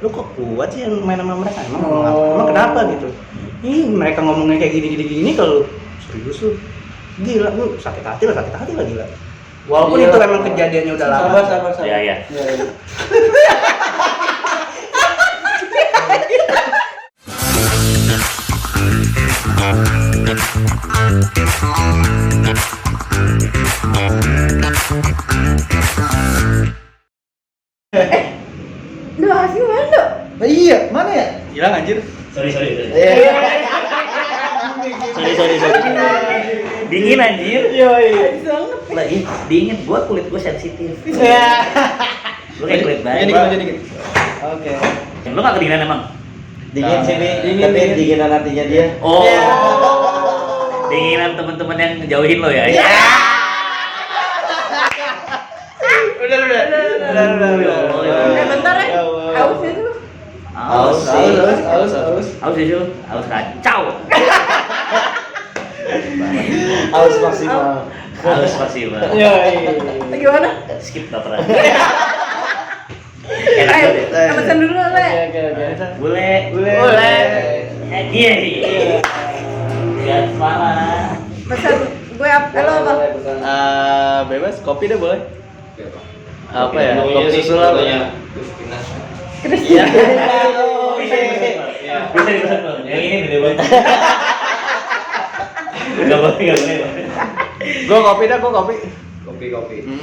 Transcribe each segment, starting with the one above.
lu kok kuat sih main sama mereka, emang kenapa gitu. Ih, mereka ngomongnya kayak gini kalau serius lu gila, lu sakit hati lah gila. Walaupun itu memang kejadiannya udah lama. Sabar. Iya. Asli mana? Iya, mana ya? Hilang anjir. Sorry. Iya. Sorry. Dingin anjir. Iya. Lagi dingin, kulit gua sensitif. Iya. Gua kayak kulit bayi. Dikit. Oke. Lu enggak kedinginan emang? Dingin sini, tapi dinginan hatinya dia. Oh. Dinginan teman-teman yang ngejauhin lo ya. Iya. Udah. Bentar ya. Aus itu. Aus kacau. Aus maksimal. Aus maksimal. Iya. Gimana? Skip tak pernah. Enak Ayo, banget. pesan dulu Le. Boleh. Iya. Gak salah. Pesan gue lo apa? Bebas, kopi deh boleh. Apa ya? Kopi susu lah. Iya. Bisa dipesan bang. Yang ini gede banget. Gak boleh. Gua kopi. Kopi.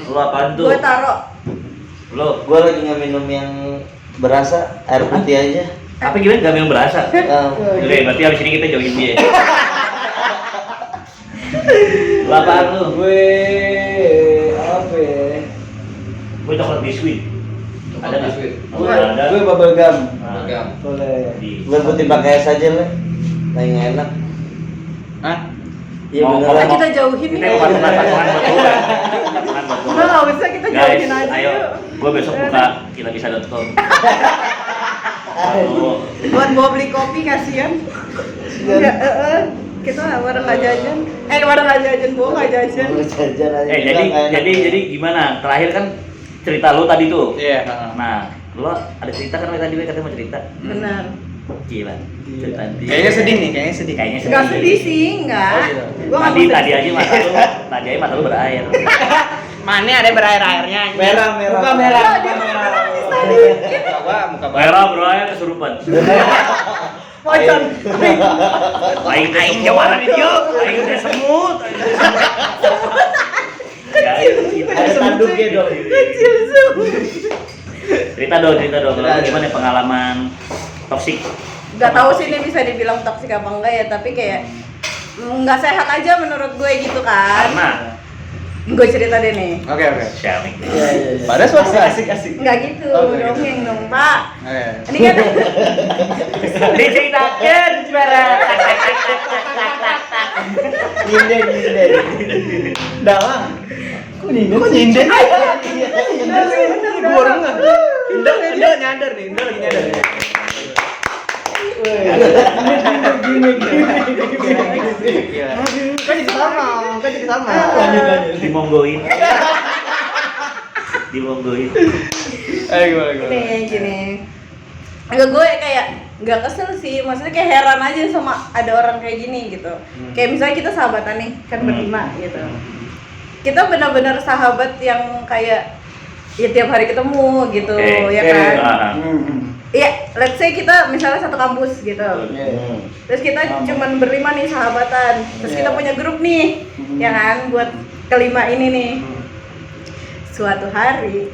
Lu apaan tuh? Gue taro. Lu Gua lagi nggak minum yang berasa, air putih aja. apa gimana gak minum berasa? Oh, Oke, berarti abis ini kita jauhin dia. Lu apaan lu? gue apa ya? Gue coklat biskuit. Ada nggak? Gue Ada. gue bubble gum. Nah, Boleh. di- Gue putih pakai es aja lah. Lagi nggak enak. Hah? Iya Mau- beneran. Kita jauhin Kita nih. patungan buat gue. Patungan buat gue. Udah nggak usah, kita Guys, jauhin aja ayo. yuk. Gue besok buka kitabisa.com. Mau Buat bawa beli kopi kasihan. Enggak, kita bareng nggak jajan. Bareng nggak jajan, bawa nggak jajan. Gue jajan aja. jadi bilang nggak enak. jadi gimana? Terakhir kan cerita lo tadi tuh. Iya. Nah, lo ada cerita kan tadi katanya mau cerita. Benar. Gila. Cerita nanti. Kayaknya sedih nih, kayaknya sedih. Nggak sedih sih, nggak. Oh, gitu. Gua nggak Tadi mau tadi sedih. aja mata lu berair. Mana ada berair-airnya? Merah. Muka merah. Loh, dia kan nangis tadi. Muka Merah berair kesurupan. Pocong. Aing jawara di dia. Aing udah semut. Ada tanduknya dong. Kecil semua. Cerita dong. Lo gimana pengalaman toksik? Gak tahu sih ini bisa dibilang toksik apa enggak ya, tapi kayak nggak sehat aja menurut gue gitu kan. Karena Gue cerita deh nih. Oke. sharing. Iya. Pada suara asik. Nggak gitu, Oke, gitu. dongeng dong Pak. Oke. Ini kan Diceritakan sebenarnya. Nyinden. Dalang. Kok nyinden? Gue orang nggak. Indra nyadar nih. Indra lagi nyadar nih. Kan jadi sama. Lanjut. Dimonggoin. Gimana? gini. Enggak, gue kayak nggak kesel sih, maksudnya kayak heran aja sama ada orang kayak gini gitu. Kayak misalnya kita sahabatan nih, kan berlima gitu. Kita benar-benar sahabat yang kayak ya tiap hari ketemu gitu, Oke. ya kan? Iya, let's say kita misalnya satu kampus gitu. Terus kita cuman berlima nih sahabatan. Terus kita punya grup nih, ya kan, buat kelima ini nih. Suatu hari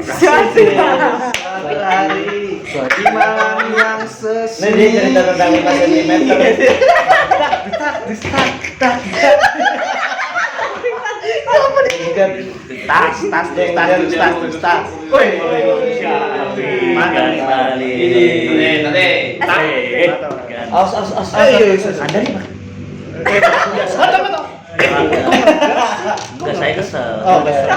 Di malam yang Ini dia cerita tentang 5 cm. Tas. Woi. Makan kali. Nanti. Aus. Anda nih, Pak. Enggak, saya kesel. Oh, kesel.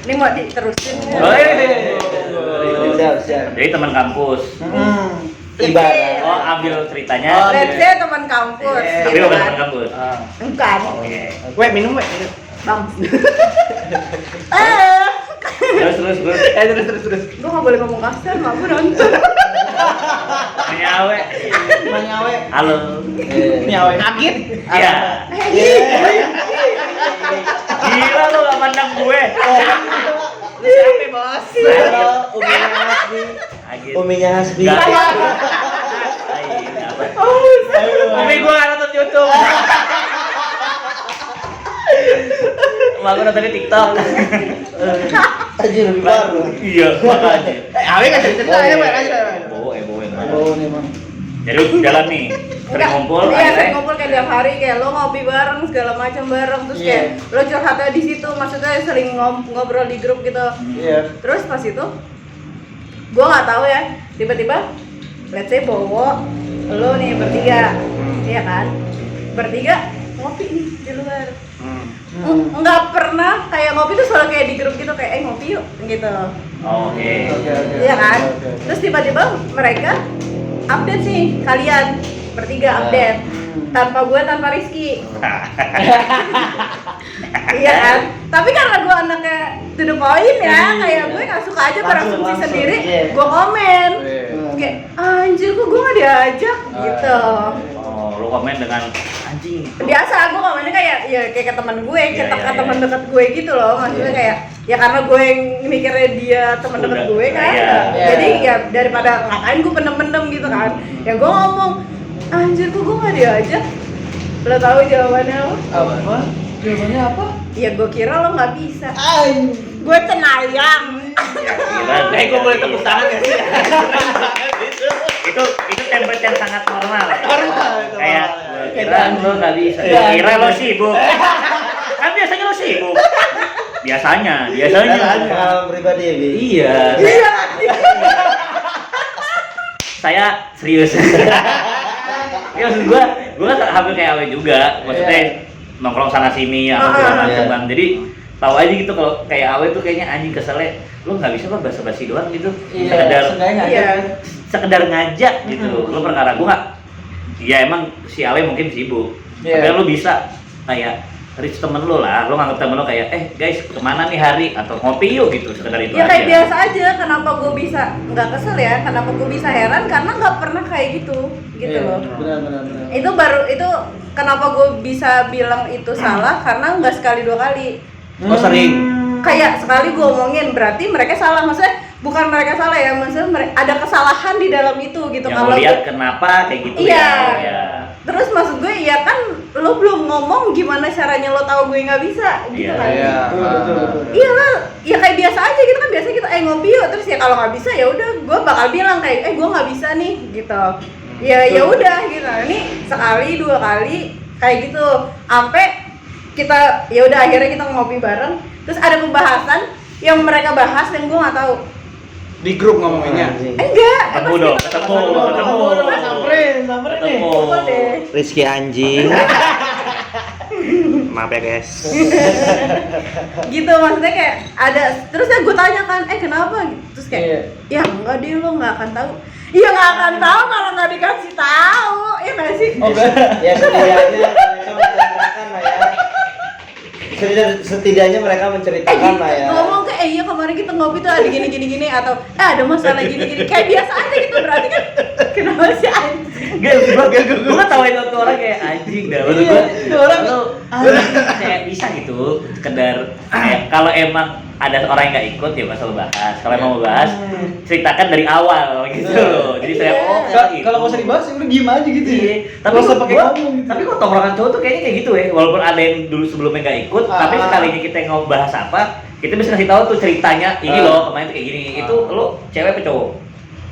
ini mau diterusin. Siap. Jadi teman kampus. Ibarat. Oh, ambil ceritanya. Let's say teman kampus Tapi gitu bukan kan. teman kampus. Bukan. Oke. Weh, minum. Bang. Terus. Terus. Gue nggak boleh ngomong kasar, mak gue nonton. Menyawe. Menyawe. Halo. Menyawe. Kaget. Iya. Gila lu gak pandang gue. Lu siapa, Bos? Halo, Uminya Hasbi. Gak. Umi gue gak nonton YouTube. Mak gue nontonnya TikTok. Aja lebih baru. Iya, makanya. Awe kan cerita ya, Pak. Aja. Boe. Oh, nih, Bang. Jadi jalan nih, sering ngumpul. Iya, akhirnya- sering ngumpul kayak tiap hari, kayak lo ngopi bareng segala macam bareng, terus Iya. kayak lo curhatnya di situ, maksudnya sering ngobrol di grup gitu. Iya. Terus pas itu, gua nggak tahu ya, tiba-tiba, let's say Bowo, lo nih bertiga, iya kan? Bertiga ngopi nih di luar. Nggak pernah kayak ngopi tuh selalu kayak di grup gitu, kayak ngopi yuk gitu. Oke. Iya kan? Terus tiba-tiba mereka update sih, kalian bertiga update tanpa gue, tanpa Rizky. Iya kan? Tapi karena gue anaknya to the point ya, kayak gue nggak suka aja berasumsi Langsung, sendiri, iya. gue komen Iya. kayak anjir kok gue nggak diajak gitu. Oh, lu komen dengan anjing. Biasa gue komennya kayak ya kayak ke teman gue, Iya, ke iya, teman iya. dekat gue gitu loh, maksudnya Iya. kayak ya karena gue yang mikirnya dia teman dekat Udah, gue kan, iya. jadi ya daripada ngapain gue pendem-pendem gitu kan, ya gue ngomong anjir kok gue nggak diajak. Lo tahu jawabannya lo? Apa? Jawabannya apa? Ya gue kira lo nggak bisa. Gue cenayang. Gila, Gue boleh tepuk tangan ya sih? itu template yang sangat normal ya. Normal, itu Kayak normal. kira lo nggak bisa. Iya. Kira lo sibuk. Kan biasanya lo sibuk. Biasanya. Pengalaman pribadi ya, Bi. Iya. Iya. Saya serius. Ya maksud gua kan hampir kayak Awe juga. Maksudnya nongkrong sana sini ya segala macam Iya. kan. Jadi tahu aja gitu kalau kayak Awe tuh kayaknya anjing keselnya lo nggak bisa apa basa-basi doang gitu. Sekedar ngajak gitu. Lo perkara gua nggak. Ya emang si Awe mungkin sibuk. Iya. Tapi lo bisa kayak reach temen lo lah, lo nganggep temen lo kayak guys kemana nih hari atau ngopi yuk gitu, sekedar itu Ya aja. kayak biasa aja. Kenapa gue bisa nggak kesel ya? Kenapa gue bisa heran? Karena nggak pernah kayak gitu loh. Benar. Itu kenapa gue bisa bilang itu salah karena nggak sekali dua kali. Oh sering. Kayak sekali gue omongin berarti mereka salah, maksudnya bukan mereka salah ya, maksudnya ada kesalahan di dalam itu gitu. Yang lo lihat kenapa kayak gitu Iya. ya. Terus maksud gue ya kan lo belum ngomong gimana caranya lo tahu gue nggak bisa gitu Iya. kan. Iya. Iya lah, ya kayak biasa aja gitu kan, biasa kita ngopi yuk, terus ya kalau nggak bisa ya udah gue bakal bilang kayak gue nggak bisa nih gitu. Ya udah gitu. Ini sekali dua kali kayak gitu sampai kita ya udah akhirnya kita ngopi bareng, terus ada pembahasan yang mereka bahas yang gue nggak tahu. Di grup ngomonginnya. Enggak, Ketemu dong, ketemu. Samperin nih. Pokoknya deh. Rizky anjing. Maaf ya guys. Gitu maksudnya kayak ada, terus ya gue tanya kan kenapa gitu, terus kayak ya enggak deh lo nggak akan tahu. Iya nggak akan tahu kalau nggak dikasih tahu, ya nggak sih? Ya setidaknya mereka menceritakan lah ya. Setidaknya mereka menceritakan lah ya. Ngomong kayak iya kemarin kita ngopi tuh ada gini atau ada masalah gini kayak biasa aja gitu, berarti kan kenapa sih anjing? Gue nggak tawain tuh orang kayak anjing dah. Maksud gue, lo kayak bisa gitu, sekedar kayak kalau emang ada orang yang nggak ikut ya masa lo bahas. Kalau emang mau bahas, ceritakan dari awal gitu. Jadi saya Kalau nggak usah dibahas, udah diem aja gitu. Iya, tapi Nggak usah pakai gua- ngomong gitu. Tapi kok tongkrongan cowok tuh kayaknya kayak gitu ya. Walaupun ada yang dulu sebelumnya nggak ikut, tapi sekalinya kita mau bahas apa, kita bisa kasih tahu tuh ceritanya. Ini loh kemarin tuh kayak gini. Itu lo cewek apa cowok?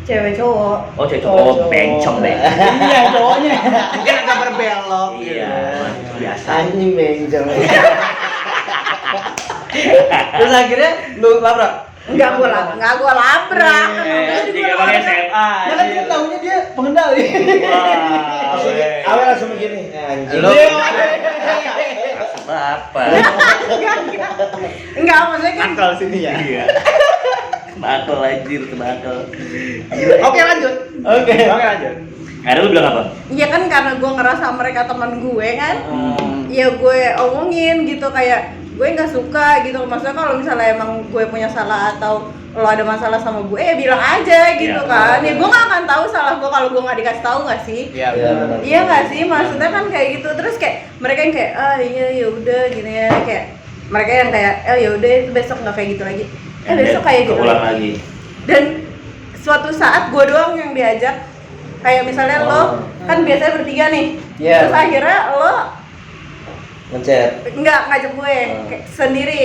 Cewek cowok. Oh cewek cowok, bencong deh. Iya cowoknya. Mungkin agak berbelok. Iya, biasa. Anjing benjol. Terus akhirnya lu labrak. Enggak gua labrak. Jika pakai SMA. Ya kan kita tahunya dia pengendali. Wah, Awe langsung begini. Anjing. Lo- Iya. apa? Enggak, maksudnya kan Nakal sini ya. Iya. Kebakel anjir, kebakel. Oke lanjut. Oke lanjut. Ada lu bilang apa? iya kan karena gue ngerasa mereka teman gue kan. Ya gue omongin gitu kayak gue nggak suka gitu. Maksudnya kalau misalnya emang gue punya salah atau lo ada masalah sama gue ya bilang aja gitu kan. Ya gue nggak akan tahu salah gue kalau gue nggak dikasih tahu nggak sih? Iya. Iya nggak sih, maksudnya kan kayak gitu. Terus kayak mereka yang kayak iya ya udah gini ya, kayak mereka yang kayak ya udah itu besok nggak kayak gitu lagi. Besok kayak gitu keulang lagi. Dan suatu saat gue doang yang diajak, kayak misalnya lo kan biasanya bertiga nih, Iya. terus akhirnya lo Ngechat. nggak ngajak gue kayak sendiri.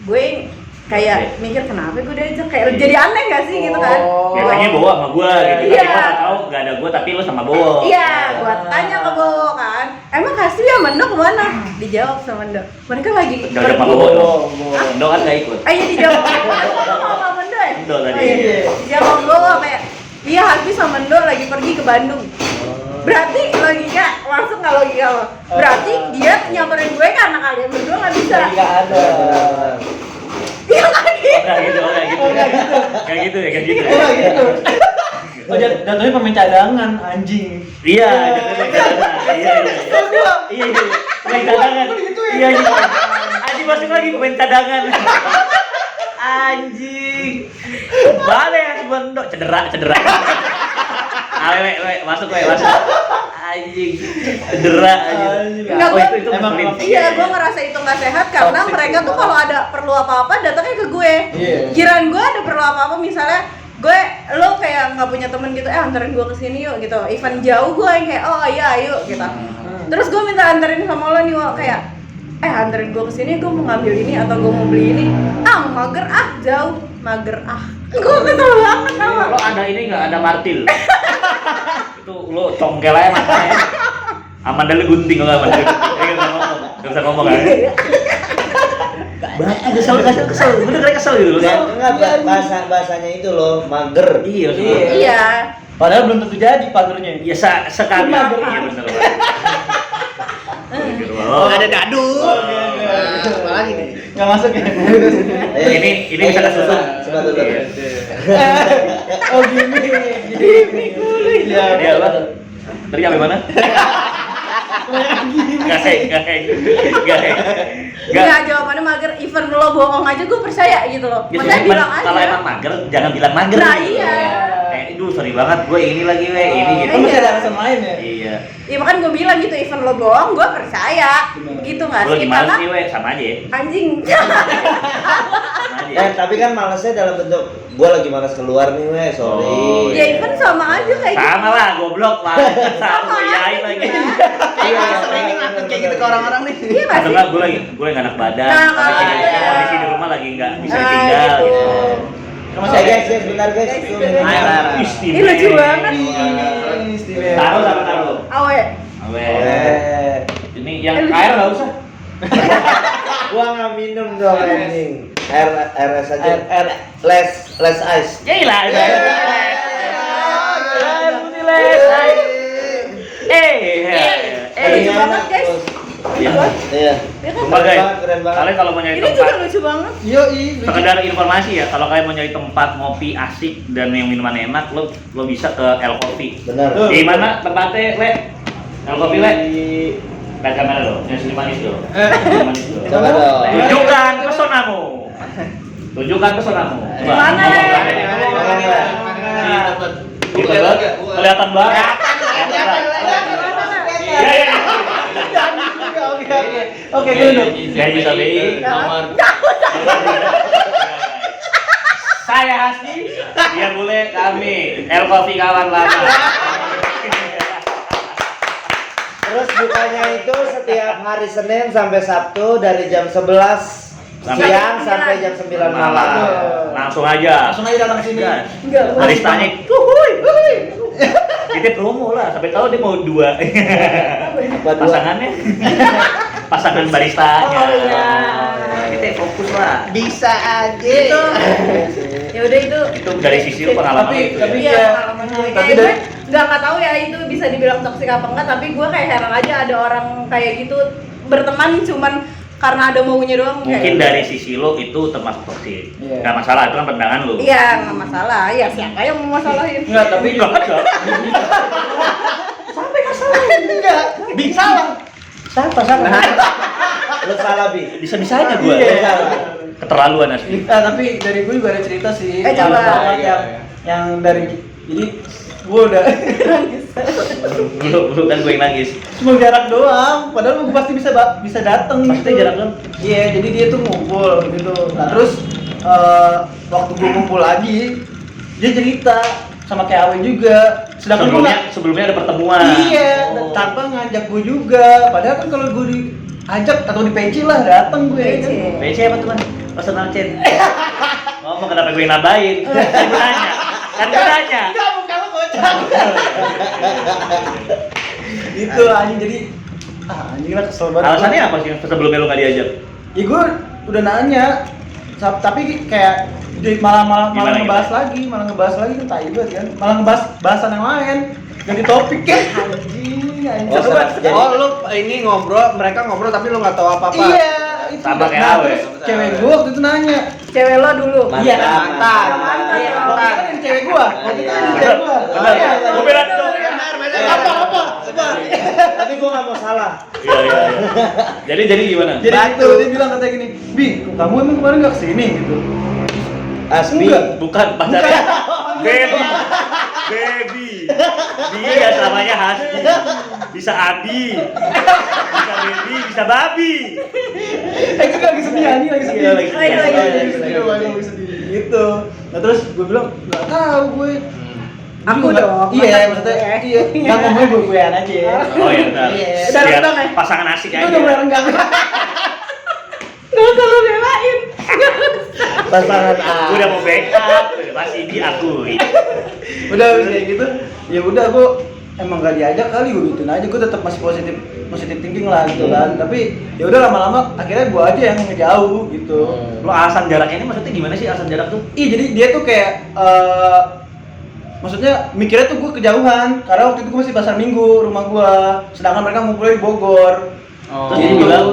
Gue kayak mikir kenapa gue diajak, kayak jadi aneh gak sih gitu kan. Biasanya Bowo sama gua gitu. Iya. Tapi gua tahu enggak ada gua tapi lu sama Bowo. Iya, gue tanya ke Bowo kan, emang kasih ya Mendo kemana? Dijawab sama Mendo, mereka lagi Enggak ada sama Bowo dong. Mendo kan enggak ikut. Iya dijawab sama Mendo ya? Mendo tadi. Oh, iya. Dijawab sama Bowo kayak iya Hasbi sama Mendo lagi pergi ke Bandung. Berarti logika masuk nggak logika lo? Berarti dia nyamperin gue karena kalian berdua nggak bisa. Nggak ada. Iya lagi. Enggak gitu, enggak gitu. Enggak gitu ya, enggak gitu. Nggak gitu. Oh, jatuhnya pemain cadangan, anjing. Iya, gitu. Iya. Iya. Pemain cadangan. Iya. Anjing masuk lagi pemain cadangan. Anjing. Mana yang Mendo cedera. Masuk. Anjing. Cedera anjing. Enggak, Oh, itu emang ngeselin. Iya, gue ngerasa itu nggak sehat karena Toxic mereka tuh kalau ada perlu apa-apa datangnya ke gue. Iya. Kirain gue ada perlu apa-apa, misalnya lo kayak nggak punya temen gitu, anterin gue kesini yuk gitu. Event jauh gue yang kayak oh iya ayo gitu. Terus gue minta anterin sama lo nih, Wo, kayak anterin gue kesini, gue mau ngambil ini atau gue mau beli ini. Mager jauh, mager gue kesel banget sama. Lo ada ini nggak? Ada martil? Itu lo congkel aja matanya. Amanda lu gunting lo Amanda. Gak usah ngomong kan? Kesel. Bener kali kesel gitu loh. Enggak, bahasanya itu loh, mager. Iya. Iya. Padahal belum tentu jadi pagernya. Ya sekali. Mager. Iya bener. Oh, ada dadu. Apalagi nih? Nggak masuk ya? Ini bisa kesusun. Coba tutup. Oh gini. Iya. Jadi apa? Tadi sampai mana? Enggak, jawabannya mager. Even lo bohong aja gue percaya gitu loh. Maksudnya bilang aja. Kalau emang mager, jangan bilang mager. Nah, iya. Sorry banget, gue ini lagi ini gitu. Kan masih ada alasan lain ya? Iya. Ya makanya gue bilang gitu, even lo bohong, gue percaya. Gitu nggak Lo sih? gimana Karena sih, sama aja ya. anjing. Sama aja. Tapi kan malasnya dalam bentuk gua lagi malas keluar nih, sorry. Oh, Ya even sama aja kayak gitu. Sama lah, goblok lah. Sama yain lagi. Iya, sering ngelakuin kayak gitu ke orang-orang nih. Iya nggak Atau sih? enggak, gue lagi nggak enak badan. Nah, Tapi kalau kayak ada. kondisi di rumah lagi nggak bisa Ah, tinggal gitu. gitu. Guys, bentar guys. Ini lucu banget. Taruh. Awe. Awe. Ini yang air nggak usah. Gua nggak minum dong anjing. Air saja. Less ice. Gila. Lucu banget guys. Iya. Iya. Ya kan? Sumpah guys, Keren banget. kalian kalau mau nyari Ini juga tempat, lucu banget. Yoi. sekedar informasi ya, kalau kalian mau nyari tempat ngopi asik dan yang minuman enak, lo bisa ke El Coffee. Benar. Di mana tempatnya, Le? El Coffee, Le? Lihat kamera lo, yang sini manis lo. Sini manis lo. Coba dong. Tunjukkan pesonamu. Tunjukkan pesonamu. Di mana, Le? Di Tebet. Kelihatan banget. Iya. Oke, dulu. Jadi tapi nomor. Saya Hasbi, dia boleh kami. El Coffee kawan lama. Terus bukanya itu setiap hari Senin sampai Sabtu dari jam 11 siang sampai jam 9 malam. Langsung aja. Langsung aja datang sini. Enggak. Baristanya, kita promo lah, sampai tahu dia mau 2 Buat dua. pasangannya. Pasangan baristanya. Oh, iya. Kita fokus lah. Bisa aja. Itu. Ya udah itu. Itu dari sisi lu pengalaman Tapi- itu. tapi Ya. Iya, ya. pengalaman gue. Tapi Kayak gue dari- nggak tahu ya itu bisa dibilang toksik apa enggak, tapi gue kayak heran aja ada orang kayak gitu berteman cuman karena ada maunya doang. Mungkin kayak dari sisi lo itu termasuk toksik. Iya. Gak masalah, itu kan pandangan lo. Iya, nggak masalah. Ya siapa yang mau masalahin? Enggak, tapi Enggak ada. enggak. Bisa lah. Siapa? Lu salah Bi. Bisa-bisanya gua. Iya. Keterlaluan asli. Tapi dari gue juga ada cerita sih. Coba. Yang dari jadi gue udah Belum kan gue yang nangis. cuma jarak doang, padahal gue pasti bisa dateng. Maksudnya jarak doang? Iya, jadi dia tuh ngumpul gitu. Nah terus waktu gue ngumpul lagi, dia cerita sama kayak Awe juga. Sedangkan gue Sebelumnya ada pertemuan. iya, tanpa ngajak gue juga. Padahal kan kalau gue diajak atau di PC lah dateng gue. PC. Kan? PC apa tuh man? Personal chain. Ngomong kenapa gue yang nambahin? Kan gue nanya. Enggak, muka lo kocak. Gitu anjing, jadi anjing lah kesel banget. Alasannya apa sih sebelumnya lu nggak diajak? Ya gue udah nanya, tapi kayak malah Gimana, ngebahas lagi kan tai banget kan. Malah ngebahas bahasan yang lain. Ganti topik kan. Anjing. Oh, jadi- Oh, lu ini mereka ngobrol tapi lu nggak tahu apa-apa. Iya, itu. Sama kayak Nah, Awe. terus cewek gue waktu itu nanya. Cewek lo dulu. Iya, Mantan. Mantan. Iya, waktu itu kan yang cewek gua. Waktu itu kan yang cewek gua. Benar. Iya, Gue bela tuh. Apa? Tapi gua nggak mau salah. Iya. Jadi gimana? Jadi itu dia bilang katanya gini, "Bi, kamu emang kemarin enggak kesini gitu?" Asbi. Enggak. Bukan pacarnya. Baby. Dia namanya Hasbi. Bisa Abi. Bisa baby, bisa babi. Itu lagi sedih anjing, lagi sedih. Iya, lagi sedih. Lagi sedih, lagi sedih. Gitu. Nah terus gue bilang, "Enggak tahu gue." Aku Juga nggak- dong, Iya, mantan maksudnya gue. iya. Enggak ngomongnya gue-guean aja. Oh iya benar. Iya. Udah Biar renggang ya? pasangan asik Itu aja. udah mulai renggang. Gak usah lu belain. Pasangan A. Gue udah mau backup, masih diakui. Udah habis kayak gitu, ya udah gue emang gak diajak kali, gue gituin aja. Gue tetap masih positif thinking lah gitu kan. Tapi ya udah lama-lama akhirnya gue aja yang ngejauh gitu. Lo alasan jaraknya ini maksudnya gimana sih alasan jarak tuh? Iya, jadi dia tuh kayak maksudnya mikirnya tuh gue kejauhan karena waktu itu gue masih pasar minggu rumah gue, sedangkan mereka ngumpulnya di Bogor. Terus dia bilang,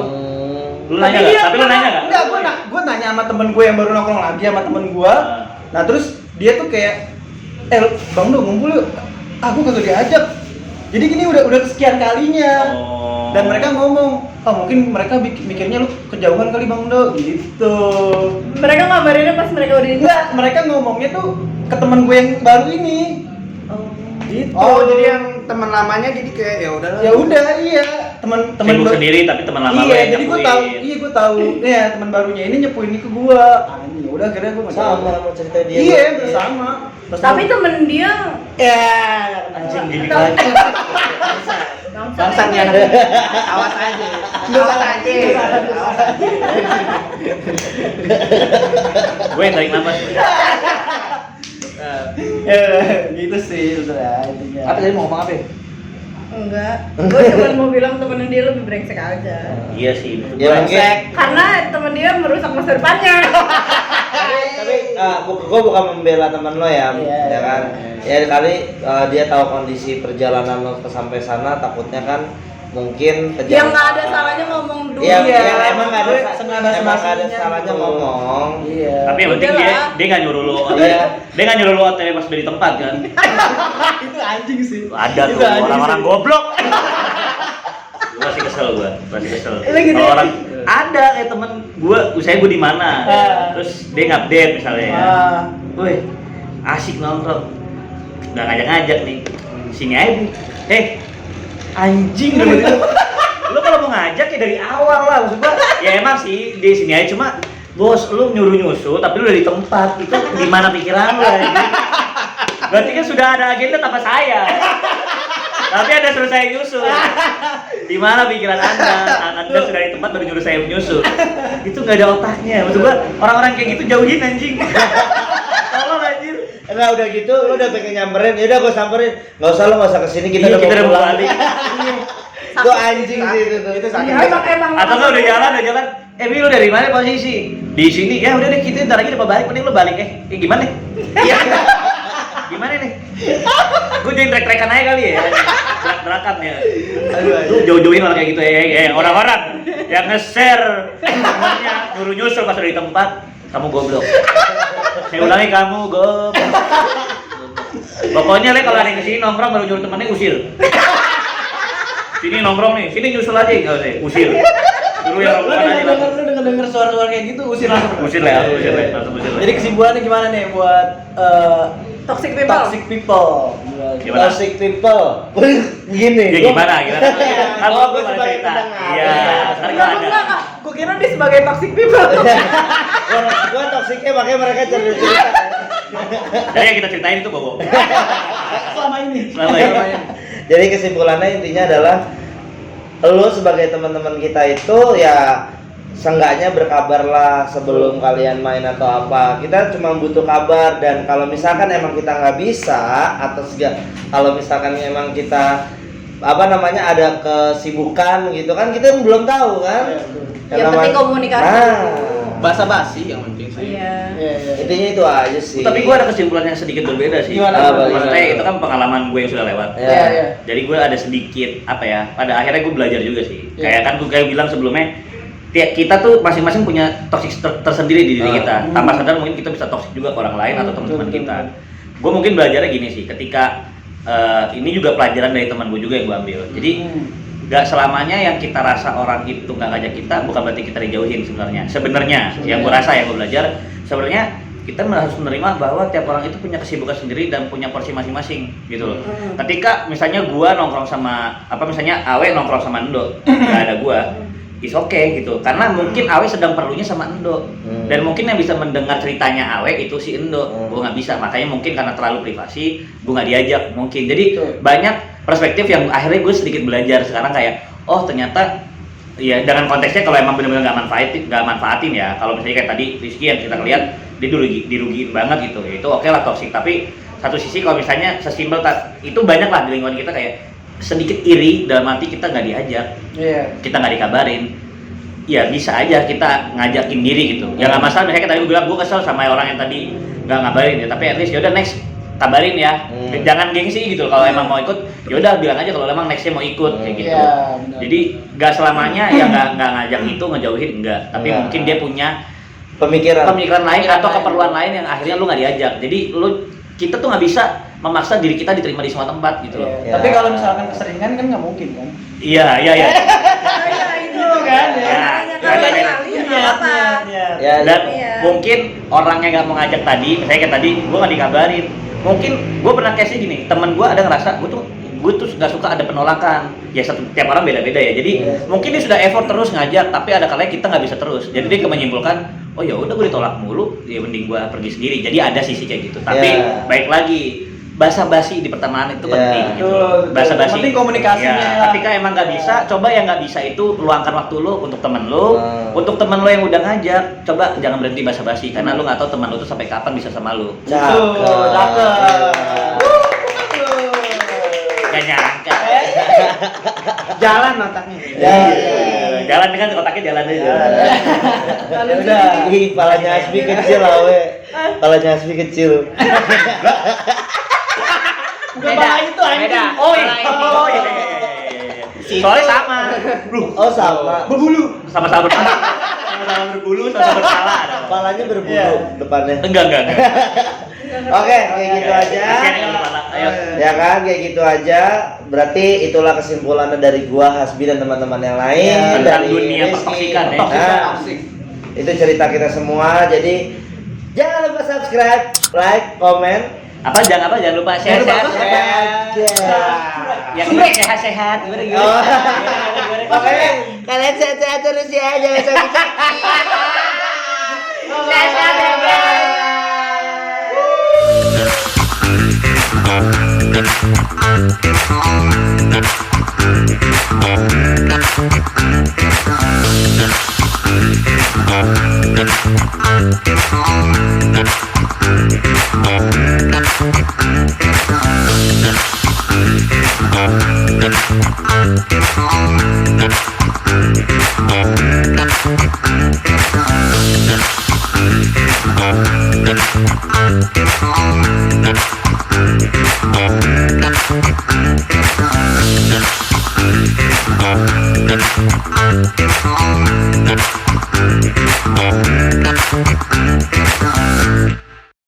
lu nanya nggak? Tapi lu nanya nggak? Enggak, gue nanya sama temen gue yang baru nongkrong lagi sama temen gue. Nah terus dia tuh kayak, bang Do ngumpul yuk. Aku kagak diajak. Jadi gini udah kesekian kalinya. Oh. Dan mereka ngomong, mungkin mereka mikirnya lu kejauhan kali Bang Do gitu. Mereka ngabarinnya pas mereka udah Enggak, mereka ngomongnya tuh ke temen gue yang baru ini. Gitu. Oh, jadi yang teman lamanya jadi kayak ya udahlah. Ya udah, iya. Temen Sibuk sendiri tapi teman lama iya, lo yang jadi gue nyapuin. tahu, gue tahu. Iya, teman barunya ini nyepuin ini ke gua. Anjing, ya udah akhirnya gua nggak Sama tahu. mau cerita dia. Iya, bersama. Tapi temen dia ya Anjing gini Tahu. lagi. Bangsat ya. Awas aja. Awas aja. Gue yang tarik nafas. ya gitu sih sebenarnya intinya. Apa tadi mau ngomong apa? enggak. Gue cuma mau bilang temen dia lebih brengsek aja. Iya sih. menurut Ya gue. mungkin. Karena temen dia merusak masa depannya. Tapi gue bukan membela teman lo ya, Iya, ya kan? Ya kali dia tahu kondisi perjalanan lo ke sampai sana, takutnya kan mungkin Yang nggak ada salahnya ngomong dulu. Iya, Iya, emang nggak ada, senada emang nggak ada senasinya salahnya gitu. ngomong. Iya. Tapi yang penting Udah dia lah. dia nggak nyuruh lo. Iya. Dia nggak nyuruh lo OTW pas udah di tempat kan. itu anjing sih. Ada Itu tuh anjing orang-orang sih. goblok. Gue masih kesel masih kesel. Lu gitu Kalau ya? orang ada kayak temen gue, usai gue di mana, terus dia ngupdate misalnya ya. Woi, asik nongkrong. Udah ngajak-ngajak nih. Sini aja, Bu. Anjing lu. Lu kalau mau ngajak ya dari awal lah, maksud gua. Ya emang sih di sini aja, cuma bos lu nyuruh nyusul tapi lu udah di tempat. Itu gimana pikiran lu ya? Berarti kan sudah ada agenda tanpa saya. Tapi Anda suruh saya nyusul. Di mana pikiran Anda? Anda sudah di tempat baru nyuruh saya menyusul. Itu nggak ada otaknya. Maksud gua orang-orang kayak gitu jauhin anjing. Tolong anjir. Nah udah gitu, lu udah pengen nyamperin, yaudah gue samperin. Nggak usah, lu nggak usah kesini, kita Iya, udah mau mau pulang. balik. Itu anjing sih itu tuh. Itu sakit. Emang. Atau nggak udah jalan, Bi lu dari mana posisi? Di sini. Ya udah deh, kita ntar lagi udah balik, mending lu balik gimana? Iya. Gimana nih? Gue jadi trek-trekan aja kali ya. Berak-berakan ya. Lu jauh-jauhin orang kayak gitu ya. Orang-orang yang nge-share temennya nyuruh nyusul pas udah di tempat, kamu goblok. Saya ulangi, kamu goblok. Pokoknya Le kalau ada yang kesini nongkrong baru nyuruh temennya usir. Sini nongkrong nih, sini nyusul aja, enggak usah, usir. Suruh Lu yang Lu rokok aja langsung. denger suara-suara kayak gitu usir langsung. Usir lah, langsung usir lah. Jadi kesimpulannya gimana nih buat Toxic people. toxic people? Gimana? Toxic people. Gini. Ya gimana? Kan Oh, gua gua pada sebagai cerita. pendengar. Iya, ntar gua ada. Enggak. Gue kira dia sebagai toxic people. Gua toksiknya makanya mereka cerita. Jadi yang kita ceritain itu bobo. Selama ini. Selama ini. Jadi kesimpulannya intinya adalah lo sebagai teman-teman kita itu ya seenggaknya berkabarlah sebelum kalian main atau apa. Kita cuma butuh kabar, dan kalau misalkan emang kita nggak bisa atau kalau misalkan emang kita ada kesibukan gitu kan, kita belum tahu kan. Yang penting komunikasi. Basa-basi yang penting sih. Iya. Intinya itu aja sih. Tapi gue ada kesimpulan yang sedikit berbeda sih. Gimana? Maksudnya itu kan pengalaman gue yang sudah lewat. Iya. Jadi gue ada sedikit pada akhirnya gue belajar juga sih. Iya. Kayak kan gue kayak bilang sebelumnya, kita tuh masing-masing punya toxic tersendiri di diri kita. Tanpa sadar mungkin kita bisa toxic juga ke orang lain atau teman-teman kita. Gue mungkin belajarnya gini sih, ketika ini juga pelajaran dari teman gue juga yang gue ambil. Jadi gak selamanya yang kita rasa orang itu gak ngajak kita bukan berarti kita dijauhin sebenarnya yang gue rasa, yang gue belajar sebenarnya kita harus menerima bahwa tiap orang itu punya kesibukan sendiri dan punya porsi masing-masing gitu loh. Ketika misalnya gue nongkrong sama misalnya Awe nongkrong sama Endo, gak ada gue, is okay gitu, karena mungkin Awe sedang perlunya sama Endo, dan mungkin yang bisa mendengar ceritanya Awe itu si Endo, gue nggak bisa, makanya mungkin karena terlalu privasi gue nggak diajak mungkin. Jadi banyak perspektif yang akhirnya gue sedikit belajar sekarang, kayak oh ternyata ya dengan konteksnya kalau emang benar-benar nggak manfaatin ya. Kalau misalnya kayak tadi Rizky yang kita lihat dia dirugiin banget gitu, ya itu oke lah toxic. Tapi satu sisi kalau misalnya sesimpel itu banyak lah di lingkungan kita kayak sedikit iri dalam arti kita nggak diajak, kita nggak dikabarin, ya bisa aja kita ngajakin diri gitu. Ya nggak masalah. Misalnya tadi gue bilang gue kesel sama orang yang tadi nggak ngabarin ya, tapi at least yaudah next kabarin ya, jangan gengsi gitu. Kalau emang mau ikut yaudah bilang aja kalau emang nextnya mau ikut kayak gitu. Jadi nggak selamanya ya nggak ngajak itu ngejauhin, enggak, tapi mungkin dia punya pemikiran lain atau keperluan lain yang akhirnya lu nggak diajak. Jadi kita tuh nggak bisa memaksa diri kita diterima di semua tempat gitu loh. Tapi kalau misalkan keseringan kan nggak mungkin kan? Iya. Ya itu kan, ya. Kali-kali ya nggak apa-apa. Dan mungkin orangnya nggak mau ngajak tadi, misalnya kayak tadi gue nggak dikabarin. Mungkin gue pernah case gini, temen gue ada ngerasa gue tuh nggak suka ada penolakan. Ya tiap orang beda-beda ya. Jadi mungkin dia sudah effort terus ngajak, tapi ada kalanya kita nggak bisa terus. Jadi dia menyimpulkan, oh ya udah gue ditolak mulu, ya mending gue pergi sendiri. Jadi ada sisi kayak gitu. Tapi baik lagi, basa-basi di pertemanan itu penting gitu. Basa-basi. Penting komunikasinya. Ya, ketika emang nggak bisa, coba yang nggak bisa itu luangkan waktu lu untuk temen lu. Untuk temen lu yang udah ngajak, coba jangan berhenti basa-basi karena lu nggak tahu teman lu tuh sampai kapan bisa sama lu. Cakep. Gak nyangka. Jalan otaknya. Jalan kan otaknya jalan aja. Udah, palanya Asmi kecil Awe. Palanya Asmi kecil. Beda itu beda. Oh iya. Soalnya sama. Oh sama. Berbulu. Sama-sama berpala. Sama-sama berbulu, sama-sama berpala. Palanya berbulu depannya. Enggak. Oke, kayak gitu aja. Ayo. Ya kan, kayak gitu aja. Berarti itulah kesimpulannya dari gua, Hasbi dan teman-teman yang lain Tentang dari dunia Rizky. pertoksikan ya. Nah, itu cerita kita semua. Jadi jangan lupa subscribe, like, komen. Jangan lupa sehat-sehat. Yang ini sehat-sehat. Gimana? Oke, kalian sehat-sehat terus ya, jangan sakit-sakit. Sehat-sehat ya guys. Thank you.